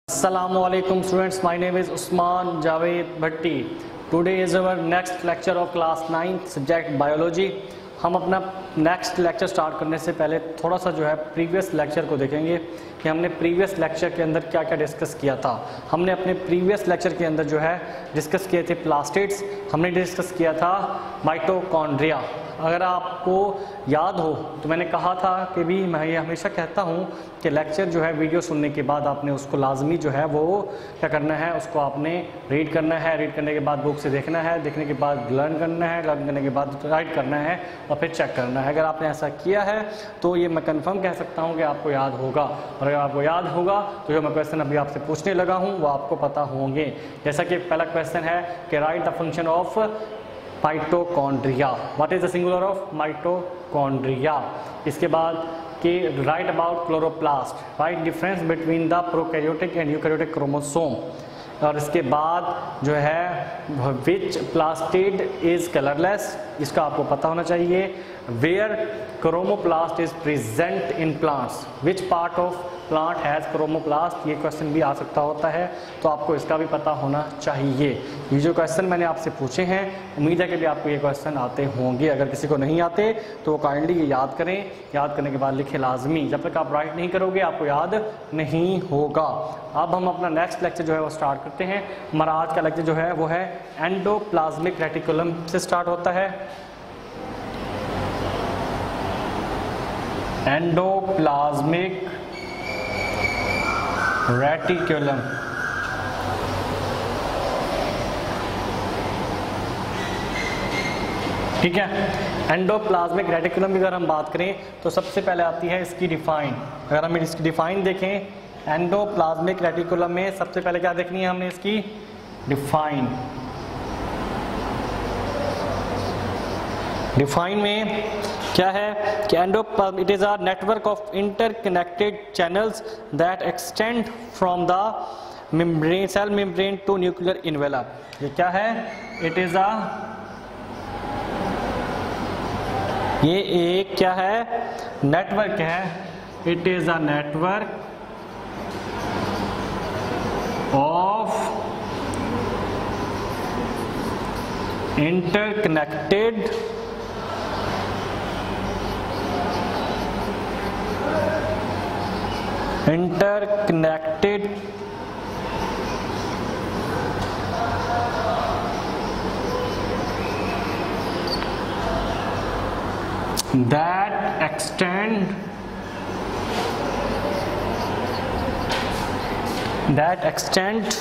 Assalamualaikum students, my name is Usman Javed Bhatti. Today is our next lecture of class 9 subject biology. हम अपना next lecture start करने से पहले थोड़ा सा जो है प्रीवियस लेक्चर को देखेंगे कि हमने प्रीवियस लेक्चर के अंदर क्या क्या डिस्कस किया था। हमने अपने प्रीवियस लेक्चर के अंदर जो है डिस्कस किए थे प्लास्टिड्स, हमने डिस्कस किया था माइटोकॉन्ड्रिया। अगर आपको याद हो तो मैंने कहा था कि भी मैं ये हमेशा कहता हूँ कि लेक्चर जो है वीडियो सुनने के बाद आपने उसको लाजमी जो है वो क्या करना है, उसको आपने रीड करना है, रीड करने के बाद बुक से देखना है, देखने के बाद लर्न करना है, लर्न करने के बाद राइट करना है और फिर चेक करना है। अगर आपने ऐसा किया है तो ये मैं कंफर्म कह सकता हूँ कि आपको याद होगा, और अगर आपको याद होगा तो जो मैं क्वेश्चन अभी आपसे पूछने लगा हूँ वो आपको पता होंगे। जैसा कि पहला क्वेश्चन है कि right the function of mitochondria. What is the singular of mitochondria. इसके बाद कि right about chloroplast, right difference between the prokaryotic and eukaryotic chromosome. और इसके बाद जो है विच प्लास्टिड इज कलरलेस, इसका आपको पता होना चाहिए। Where chromoplast is present in plants, which part of plant has chromoplast, ये क्वेश्चन भी आ सकता होता है, तो आपको इसका भी पता होना चाहिए। ये जो क्वेश्चन मैंने आपसे पूछे हैं उम्मीद है कि भी आपको ये क्वेश्चन आते होंगे। अगर किसी को नहीं आते तो वो काइंडली ये याद करें, याद करने के बाद लिखे लाजमी। जब तक आप राइट नहीं करोगे आपको याद नहीं होगा। अब हम अपना नेक्स्ट लेक्चर जो है वो स्टार्ट करते हैं। हमारा आज का लेक्चर जो है वो है एंडोप्लाज्मिक रेटिकुलम से स्टार्ट होता है। एंडोप्लाज्मिक रेटिकुलम, ठीक है। एंडोप्लाज्मिक रेटिकुलम की अगर हम बात करें तो सबसे पहले आती है इसकी डिफाइन। अगर हम इसकी डिफाइन देखें एंडोप्लाज्मिक रेटिकुलम में सबसे पहले क्या देखनी है हमने, इसकी डिफाइन। डिफाइन में क्या है कि endoplasm it is a network of interconnected channels that extend from the membrane, cell membrane to nuclear envelope. ये क्या है, इट इज अ, ये एक क्या है, नेटवर्क है। It is a network of interconnected that extend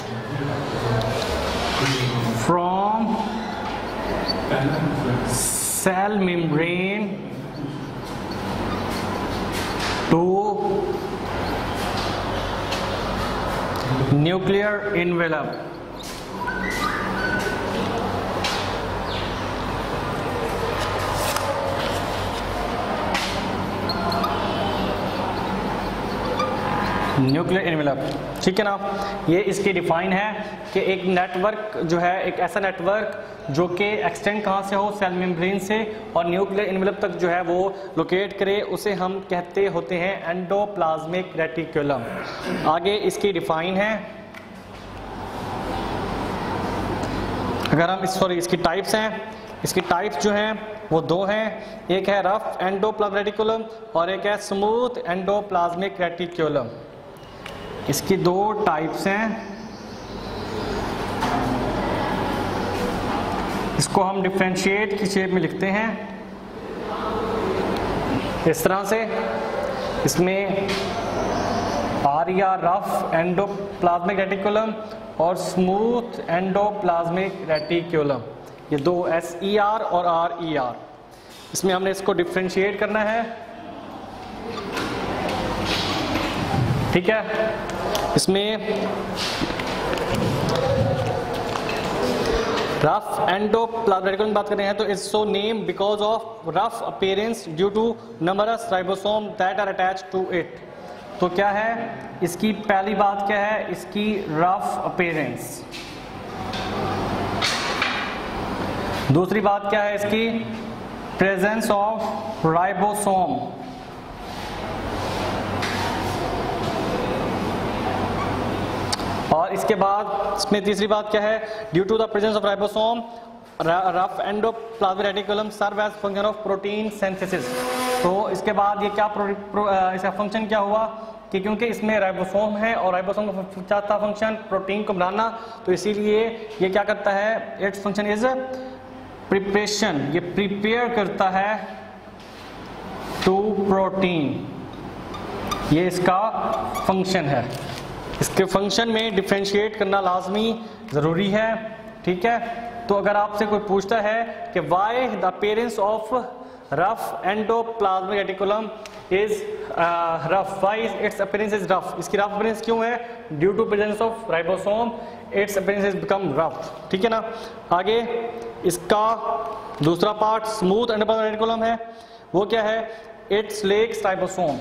from cell membrane to nuclear envelope। Nuclear envelope, ठीक है ना। ये इसकी डिफाइन है कि एक नेटवर्क जो है, एक ऐसा नेटवर्क जो कि एक्सटेंड कहाँ से हो, सेल मेम्ब्रेन से, और न्यूक्लियर एनवेलप तक जो है वो लोकेट करे, उसे हम कहते होते हैं एंडोप्लाज्मिक रेटिकुलम। आगे इसकी डिफाइन है, अगर हम इसकी टाइप्स हैं, इसकी टाइप्स जो हैं वो दो हैं। एक है रफ एंडोप्लाज्मिक रेटिकुलम और एक है स्मूथ एंडोप्लाज्मिक रेटिकुलम। इसकी दो टाइप्स हैं। इसको हम डिफरेंशिएट की शेप में लिखते हैं इस तरह से। इसमें आर या रफ एंडोप्लाज्मिक रेटिकुलम और स्मूथ एंडोप्लाज्मिक रेटिकुलम, ये दो SER और RER। इसमें हमने इसको डिफरेंशिएट करना है, ठीक है। इसमें रफ एंडोप्लाज्मिक रेटिकुलम बात कर रहे हैं तो it's so name because of rough appearance due to numbers ribosome that are attached to it. तो क्या है इसकी पहली बात, क्या है इसकी रफ अपीयरेंस। दूसरी बात क्या है इसकी, प्रेजेंस ऑफ राइबोसोम। और इसके बाद इसमें तीसरी बात क्या है, due to the presence of ribosome rough endoplasmic reticulum serve as function of protein synthesis. तो इसके बाद ये क्या इसका फंक्शन क्या हुआ कि क्योंकि इसमें राइबोसोम है और राइबोसोम का चाहता फंक्शन प्रोटीन को बनाना, तो इसीलिए ये क्या करता है, इट्स फंक्शन इज प्रिपरेशन, ये प्रिपेयर करता है टू प्रोटीन, ये इसका फंक्शन है। इसके फंक्शन में डिफरेंशिएट करना लाजमी ज़रूरी है, ठीक है। तो अगर आपसे कोई पूछता है कि why the appearance of rough endoplasmic reticulum is rough, why its appearance is rough, इसकी रफ अपीयरेंस क्यों है, due to presence of ribosome its appearance is become rough, ठीक है ना। आगे इसका दूसरा पार्ट स्मूथ एंडोप्लाज्मिक रेटिकुलम है, वो क्या है, इट्स लेक्स राइबोसोम,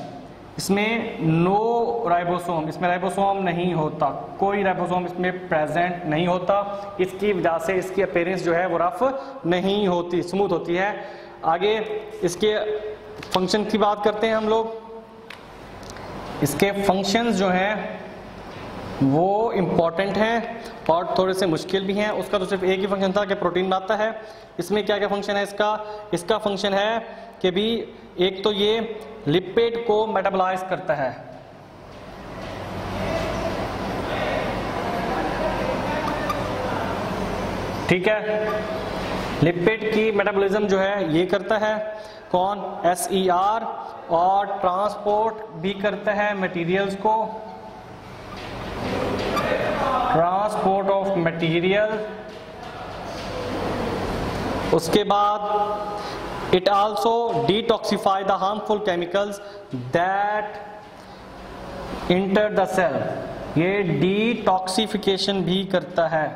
इसमें नो राइबोसोम, इसमें राइबोसोम नहीं होता, कोई राइबोसोम इसमें प्रेजेंट नहीं होता, इसकी वजह से इसकी अपीयरेंस जो है वो रफ नहीं होती, स्मूथ होती है। आगे इसके फंक्शन की बात करते हैं हम लोग। इसके फंक्शंस जो हैं वो इम्पॉर्टेंट हैं और थोड़े से मुश्किल भी हैं। उसका तो सिर्फ एक ही फंक्शन था कि प्रोटीन बनाता है। इसमें क्या क्या फंक्शन है इसका फंक्शन है कि भी एक तो ये लिपिड को मेटाबोलाइज करता है, ठीक है, लिपिड की मेटाबॉलिज्म जो है ये करता है कौन, SER, और ट्रांसपोर्ट भी करता है मटेरियल्स को, ट्रांसपोर्ट ऑफ मटेरियल। उसके बाद it also detoxify the harmful chemicals that enter the cell, ये detoxification भी करता है,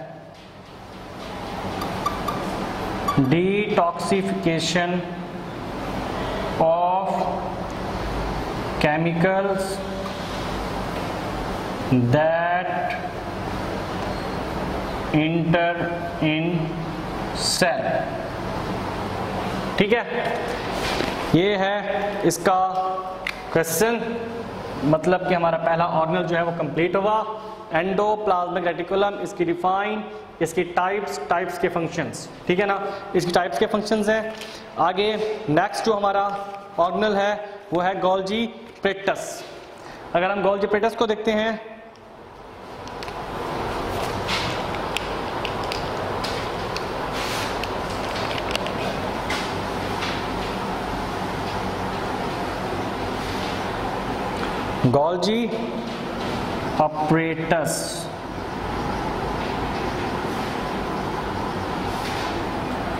detoxification of chemicals that enter in cell, ठीक है। ये है इसका क्वेश्चन, मतलब कि हमारा पहला ऑर्गेनल जो है वो कंप्लीट हुआ, एंडोप्लाज्मिक रेटिकुलम, इसकी डिफाइन, इसकी टाइप्स के फंक्शंस, ठीक है ना, इसकी टाइप्स के फंक्शंस हैं। आगे नेक्स्ट जो हमारा ऑर्गेनल है वो है गोल्जी एपैरेटस। अगर हम गोल्जी एपैरेटस को देखते हैं, गोल्जी एपैरेटस,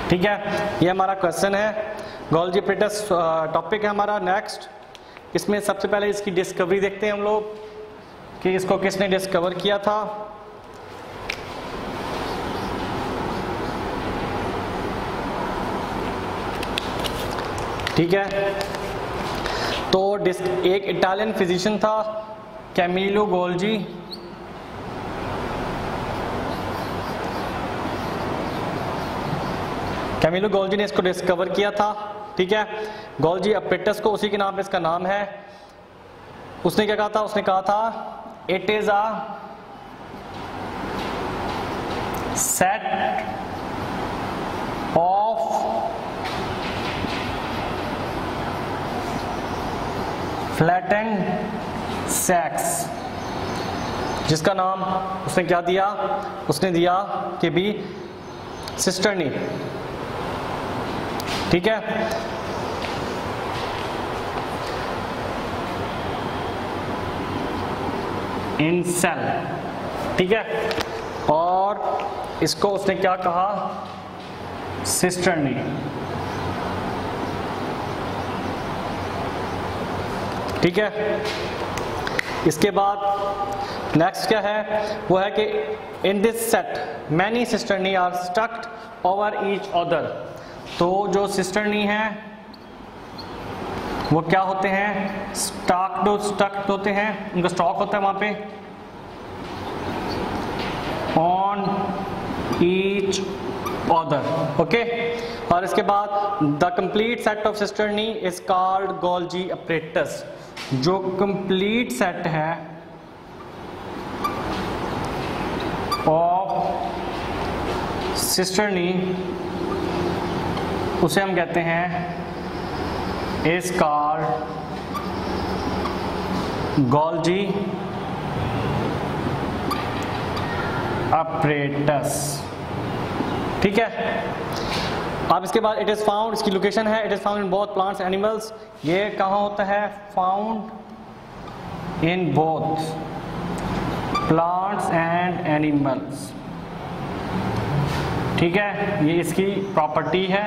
ठीक है, ये हमारा क्वेश्चन है। गोल्जी एपैरेटस टॉपिक है हमारा नेक्स्ट। इसमें सबसे पहले इसकी डिस्कवरी देखते हैं हम लोग कि इसको किसने डिस्कवर किया था। ठीक है, तो एक इटालियन फिजिशियन था कैमिलो गोल्जी, कैमिलो गोल्जी ने इसको डिस्कवर किया था, ठीक है। गोल्जी एपैरेटस को उसी के नाम पे इसका नाम है। उसने क्या कहा था, उसने कहा था it is a set of flattened sacs, जिसका नाम उसने क्या दिया, उसने दिया कि भी सिस्टर्नी, ठीक है। इन सेल, ठीक है, और इसको उसने क्या कहा, सिस्टर्नी, ठीक है। इसके बाद नेक्स्ट क्या है, वो है कि in this set many cisternae are stacked over each other. तो जो सिस्टर्नी है वो क्या होते हैं, स्टक्ड होते हैं, उनका स्टॉक होता है वहां पे ऑन ईच अदर, ओके। और इसके बाद the complete set of cisternae is called Golgi apparatus. जो कंप्लीट सेट है ऑफ सिस्टर्नी उसे हम कहते हैं इज कॉल्ड गोल्जी अपरेटस। ठीक है, अब इसके बाद इट इज फाउंड, इसकी लोकेशन है it is found in both plants animals. ये कहाँ होता है? Found in both plants and animals. ठीक है, ये इसकी प्रॉपर्टी है।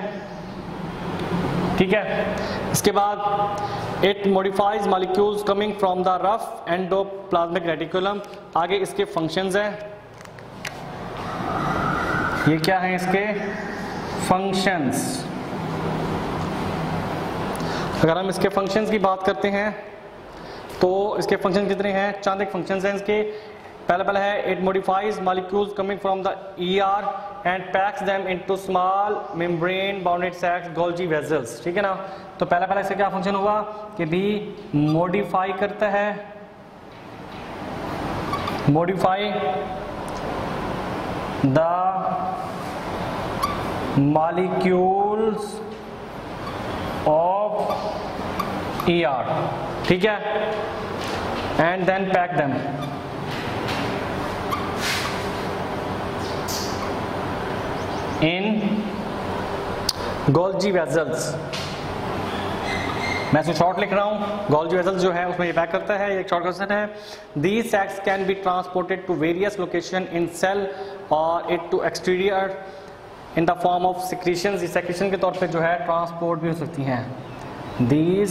ठीक है, इसके बाद it modifies molecules coming from the rough endoplasmic reticulum. आगे इसके फंक्शंस हैं, ये क्या है इसके फंक्शंस। अगर हम इसके फंक्शंस की बात करते हैं तो इसके फंक्शन कितने हैं? चंद एक फंक्शंस हैं इसके। पहला है it modifies molecules coming from the ER and packs them into small membrane bounded sacs Golgi vesicles. ठीक है ना, तो पहला इसका क्या फंक्शन होगा कि भी मॉडिफाई करता है, modify the molecules of ER. ठीक है, and then pack them in Golgi vesicles. मैं इसको शॉर्ट लिख रहा हूँ, गोल्जी वेजल्स जो है उसमें ये पैक करता है, ये एक शॉर्ट क्वेश्चन है। These sacs can be transported to various location in cell और it to exterior in the form of secretions. ये सेक्रीशन के तौर पे जो है ट्रांसपोर्ट भी हो सकती हैं। दीज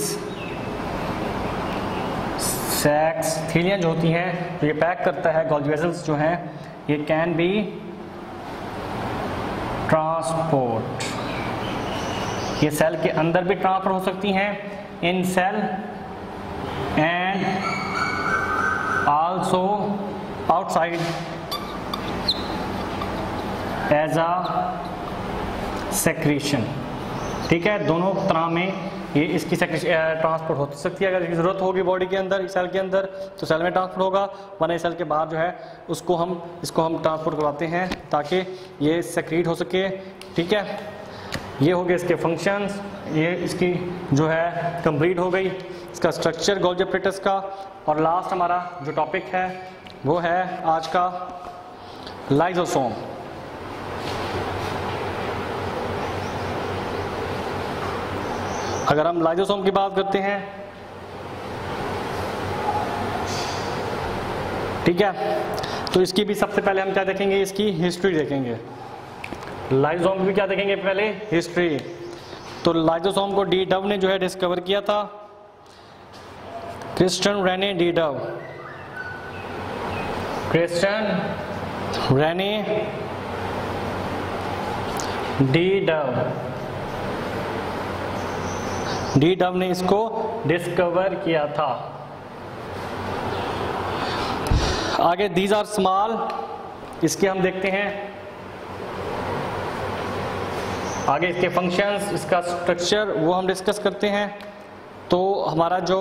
सैक्स थैलियाँ जो होती हैं तो ये पैक करता है, गोल्जी वेजल्स जो हैं ये कैन बी ट्रांसपोर्ट, ये सेल के अंदर भी ट्रांसफर हो सकती हैं in cell and also outside as a secretion. ठीक है, दोनों तरह में ये इसकी ट्रांसपोर्ट हो सकती है। अगर इसकी ज़रूरत होगी बॉडी के अंदर, सेल के अंदर, तो सेल में ट्रांसपोर्ट होगा, वरना सेल के बाहर जो है इसको हम ट्रांसपोर्ट करवाते हैं ताकि ये सेक्रीट हो सके। ठीक है, ये हो गए इसके फंक्शंस, ये इसकी जो है कंप्लीट हो गई इसका स्ट्रक्चर गोल्जी अपरेटस का। और लास्ट हमारा जो टॉपिक है वो है आज का लाइजोसोम। अगर हम लाइजोसोम की बात करते हैं, ठीक है, तो इसकी भी सबसे पहले हम क्या देखेंगे? इसकी हिस्ट्री देखेंगे। लाइजोसोम की भी क्या देखेंगे? पहले हिस्ट्री। तो लाइजोसोम को डी डव ने जो है डिस्कवर किया था, Christian René de Duve. Christian René de Duve, de Duve ने इसको डिस्कवर किया था। आगे दीज आर स्मॉल, इसके हम देखते हैं आगे इसके फंक्शंस, इसका स्ट्रक्चर वो हम डिस्कस करते हैं। तो हमारा जो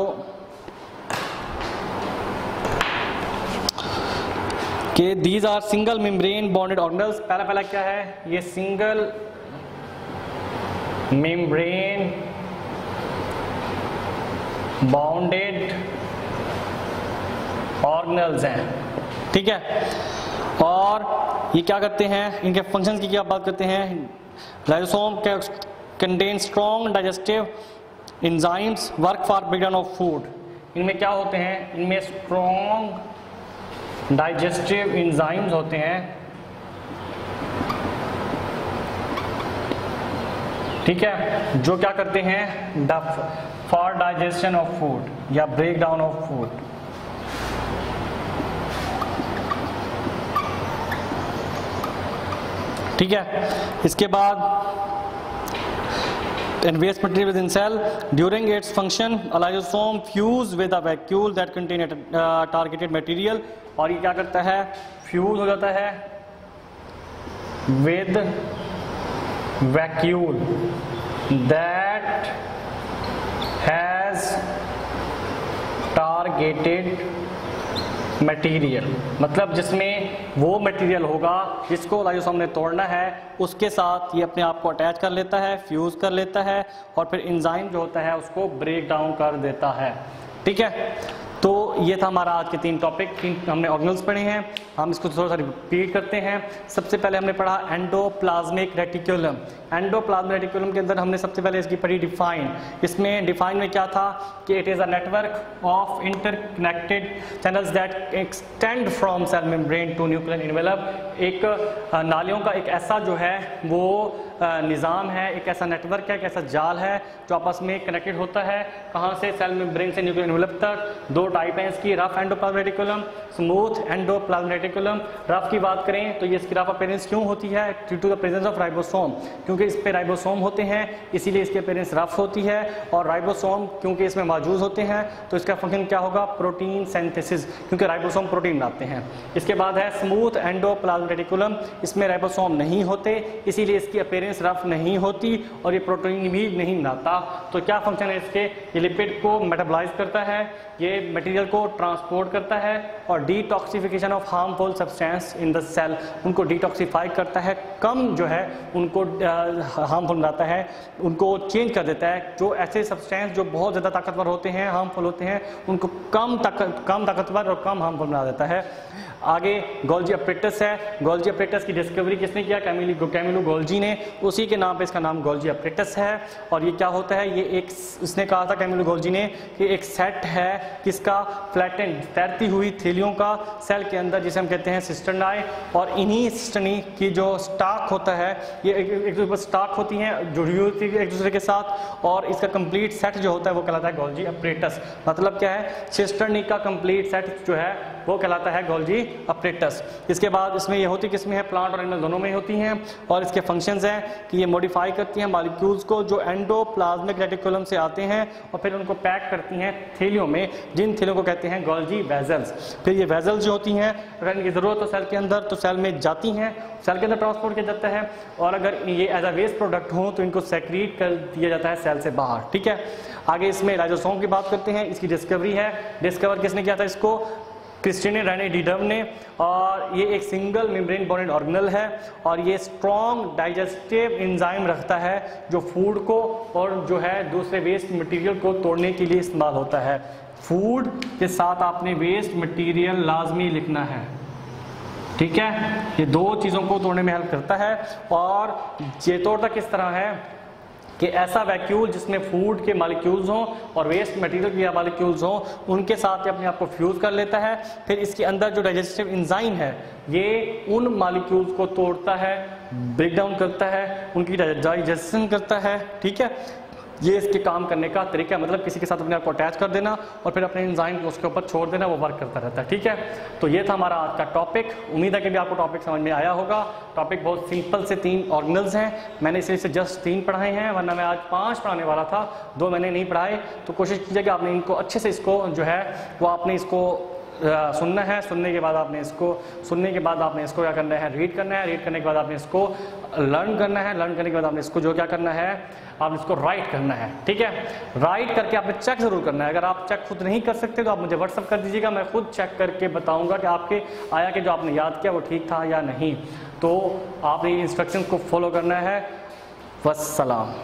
कि these are single membrane bounded organelles. पहला क्या है? ये सिंगल मेम्ब्रेन बाउंडेड ऑर्गेनल्स हैं। ठीक है, और ये क्या करते हैं? इनके फंक्शंस की क्या बात करते हैं? Lysosome contain strong digestive enzymes work for breakdown of food. इनमें क्या होते हैं? इनमें स्ट्रॉन्ग डाइजेस्टिव एंजाइम्स होते हैं। ठीक है, जो क्या करते हैं? फॉर डाइजेशन ऑफ फूड या ब्रेक डाउन ऑफ फूड। ठीक है, इसके बाद in waste material within cell during its function a lysosome fuse with a vacuole that contain a targeted material। और ये क्या करता है? फ्यूज हो जाता है with vacuole that has targeted material, मतलब जिसमें वो मटेरियल होगा जिसको लाइसोसोम ने तोड़ना है, उसके साथ ये अपने आप को अटैच कर लेता है, फ्यूज कर लेता है और फिर एंजाइम जो होता है उसको ब्रेक डाउन कर देता है। ठीक है, तो ये था हमारा आज के 3 टॉपिक, 3 हमने ऑर्गेनल्स पढ़े हैं। हम इसको थोड़ा सा रिपीट करते हैं। सबसे पहले हमने पढ़ा एंडोप्लाज्मिक रेटिकुलम। एंडोप्लाज्मिक रेटिकुलम के अंदर हमने सबसे पहले इसकी पढ़ी डिफाइन। इसमें डिफाइन में क्या था कि it is a network of interconnected channels that extend from cell membrane to nuclear envelope. एक नालियों का एक ऐसा जो है वो निज़ाम है, एक ऐसा नेटवर्क है, एक ऐसा जाल है जो आपस में कनेक्टेड होता है। कहाँ से? सेल मेम्ब्रेन से न्यूक्लियर एनवेलप तक। 2 टाइप हैं इसकी, rough endoplasmic reticulum, smooth endoplasmic reticulum. Rough की बात करें तो ये इसकी रफ अपीयरेंस क्यों होती है? Due to the presence of ribosome, क्योंकि इस पे राइबोसोम होते हैं इसीलिए इसकी अपीयरेंस रफ होती है। और राइबोसोम क्योंकि इसमें मौजूद होते हैं तो इसका फंक्शन क्या होगा? प्रोटीन सिंथेसिस, क्योंकि राइबोसोम प्रोटीन बनाते हैं। इसके बाद है स्मूथ एंडोप्लाज्मिक रेटिकुलम। इसमें राइबोसोम नहीं होते इसीलिए इसकी अपीयरेंस रफ नहीं होती और ये प्रोटीन भी नहीं बनाता। तो क्या फंक्शन है इसके? ये लिपिड को मेटाबोलाइज करता है, ये मटेरियल को ट्रांसपोर्ट करता है और detoxification of harmful substance in the cell, उनको डिटॉक्सिफाई करता है, कम जो है उनको हार्मफुल बनाता है, उनको चेंज कर देता है। जो ऐसे सब्सटेंस जो बहुत ज़्यादा ताकतवर होते हैं, हार्मफुल होते हैं, उनको कम ताकतवर और कम हार्मफुल बना देता है। आगे गोल्जी अपरेटस है। गोल्जी अपरेटस की डिस्कवरी किसने किया? कैमिलो गोल्जी ने। उसी के नाम पे इसका नाम गोल्जी अपरेटस है। और ये क्या होता है? ये एक, इसने कहा था कैमिलो गोल्जी ने कि एक सेट है किसका? फ्लैटेंड, तैरती हुई थैलियों का सेल के अंदर, जिसे हम कहते हैं सिस्टर्नाई। और इन्हीं सिस्टर्नी की जो स्टाक होता है, ये एक दूसरे पर स्टाक होती हैं जुड़ी हुई होती है एक दूसरे के साथ, और इसका कंप्लीट सेट जो होता है वो कहलाता है गोल्जी अपरेटस। मतलब क्या है? सिस्टर्नी का कंप्लीट सेट जो है वो कहलाता है गोल्जी अपरेटस। इसके बाद इसमें ये होती किसमें है? प्लांट और एनिमल दोनों में होती हैं। और इसके फंक्शंस हैं कि ये मॉडिफाई करती हैं मॉलिक्यूल्स को जो एंडोप्लाज्मिक रेटिकुलम से आते हैं और फिर उनको पैक करती हैं थैलियों में, जिन थैलियों को कहते हैं गोल्जी वेजल्स। फिर ये वेजल्स जो होती हैं अगर इनकी ज़रूरत हो सेल के अंदर तो सेल में जाती हैं, सेल के अंदर ट्रांसपोर्ट किया जाता है, और अगर ये एज अ वेस्ट प्रोडक्ट हो तो इनको सेक्रीट कर दिया जाता है सेल से बाहर। ठीक है, आगे इसमें लाइसोसोम की बात करते हैं। इसकी डिस्कवरी है, डिस्कवर किसने किया था इसको? क्रिस्टिने रेने डिडम ने। और ये एक सिंगल मेम्ब्रेन बॉन्डेड ऑर्गेनल है और ये स्ट्रॉन्ग डाइजेस्टिव एंजाइम रखता है जो फूड को और जो है दूसरे वेस्ट मटेरियल को तोड़ने के लिए इस्तेमाल होता है। फूड के साथ आपने वेस्ट मटेरियल लाजमी लिखना है। ठीक है, ये 2 चीज़ों को तोड़ने में हेल्प करता है। और ये तोड़ता किस तरह है कि ऐसा वैक्यूल जिसमें फूड के मॉलिक्यूल्स हों और वेस्ट मटेरियल के मॉलिक्यूल्स हों, उनके साथ अपने आप को फ्यूज कर लेता है। फिर इसके अंदर जो डाइजेस्टिव एंजाइम है ये उन मॉलिक्यूल्स को तोड़ता है, ब्रेक डाउन करता है, उनकी डाइजेशन करता है। ठीक है, ये इसके काम करने का तरीका है। मतलब किसी के साथ अपने आप को अटैच कर देना और फिर अपने एंजाइम को उसके ऊपर छोड़ देना, वो वर्क करता रहता है। ठीक है, तो ये था हमारा आज का टॉपिक। उम्मीद है कि भी आपको टॉपिक समझ में आया होगा। टॉपिक बहुत सिंपल से 3 ऑर्गेनल्स हैं, मैंने इसे जस्ट 3 पढ़ाए हैं, वरना मैं आज 5 पढ़ाने वाला था, 2 मैंने नहीं पढ़ाए। तो कोशिश कीजिए कि आपने इनको अच्छे से इसको जो है वो आपने इसको सुनना है। सुनने के बाद आपने इसको क्या करना है? रीड करना है। रीड करने के बाद आपने इसको लर्न करना है। लर्न करने के बाद आपने इसको जो क्या करना है? आपने इसको राइट करना है। ठीक है, राइट करके आपने चेक जरूर करना है। अगर आप चेक खुद नहीं कर सकते तो आप मुझे व्हाट्सअप कर दीजिएगा, मैं खुद चेक करके बताऊंगा कि आपके आया कि जो आपने याद किया वो ठीक था या नहीं। तो आपने इंस्ट्रक्शन को फॉलो करना है। वस्सलाम।